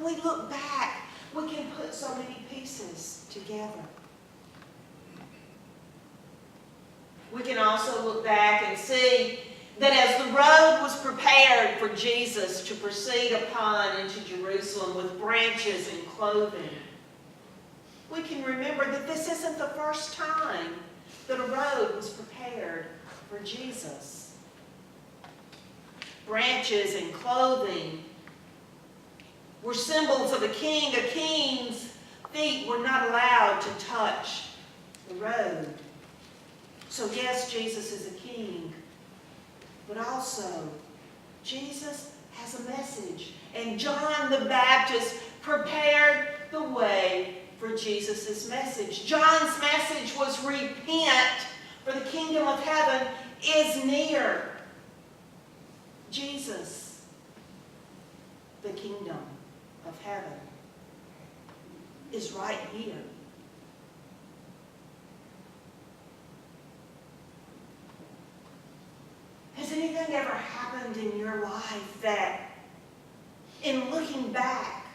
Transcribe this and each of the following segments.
when we look back, we can put so many pieces together. We can also look back and see that as the road was prepared for Jesus to proceed upon into Jerusalem with branches and clothing, we can remember that this isn't the first time that a road was prepared for Jesus. Branches and clothing were symbols of a king. A king's feet were not allowed to touch the road. So yes, Jesus is a king, but also Jesus has a message. And John the Baptist prepared the way for Jesus' message. John's message was repent, for the kingdom of heaven is near. Jesus, the kingdom of heaven, is right here. Has anything ever happened in your life that, in looking back,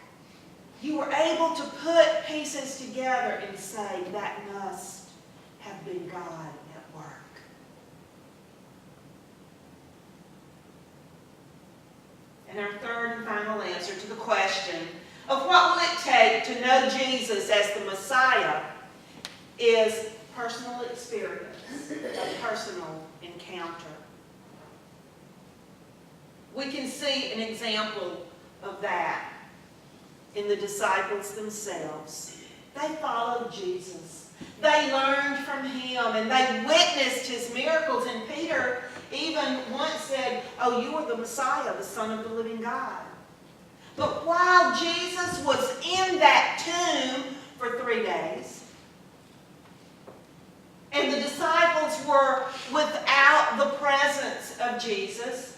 you were able to put pieces together and say, that must have been God at work? And our third and final answer to the question of what will it take to know Jesus as the Messiah is personal experience, a personal encounter. We can see an example of that in the disciples themselves. They followed Jesus. They learned from him and they witnessed his miracles. And Peter even once said, "Oh, you are the Messiah, the Son of the living God." But while Jesus was in that tomb for 3 days, and the disciples were without the presence of Jesus,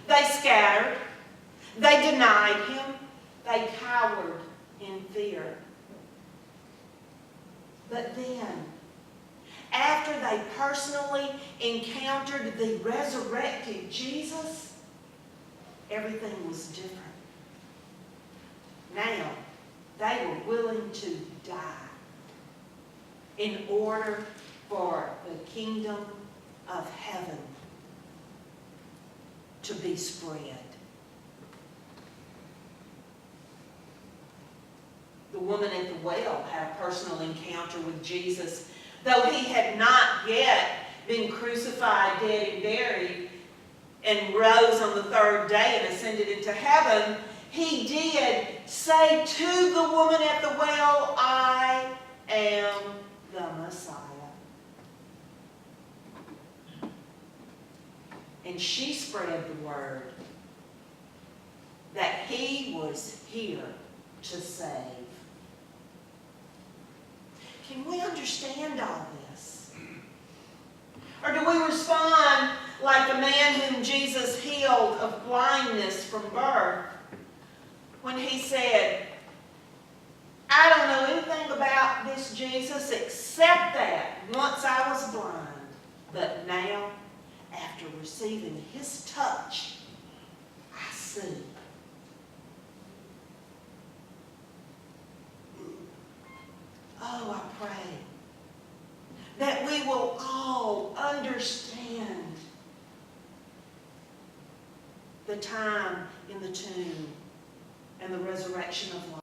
they scattered, they denied him, they cowered in fear. But then, after they personally encountered the resurrected Jesus, everything was different. Now, they were willing to die in order for the kingdom of heaven to be spread. The woman at the well had a personal encounter with Jesus. Though he had not yet been crucified, dead, and buried, and rose on the third day and ascended into heaven, he did say to the woman at the well, "I am the Messiah." And she spread the word that he was here to save. Can we understand all this? Or do we respond like the man whom Jesus healed of blindness from birth when he said, "I don't know anything about this Jesus except that once I was blind, but now, after receiving his touch, I see"? Oh, I pray that we will all understand the time in the tomb and the resurrection of life.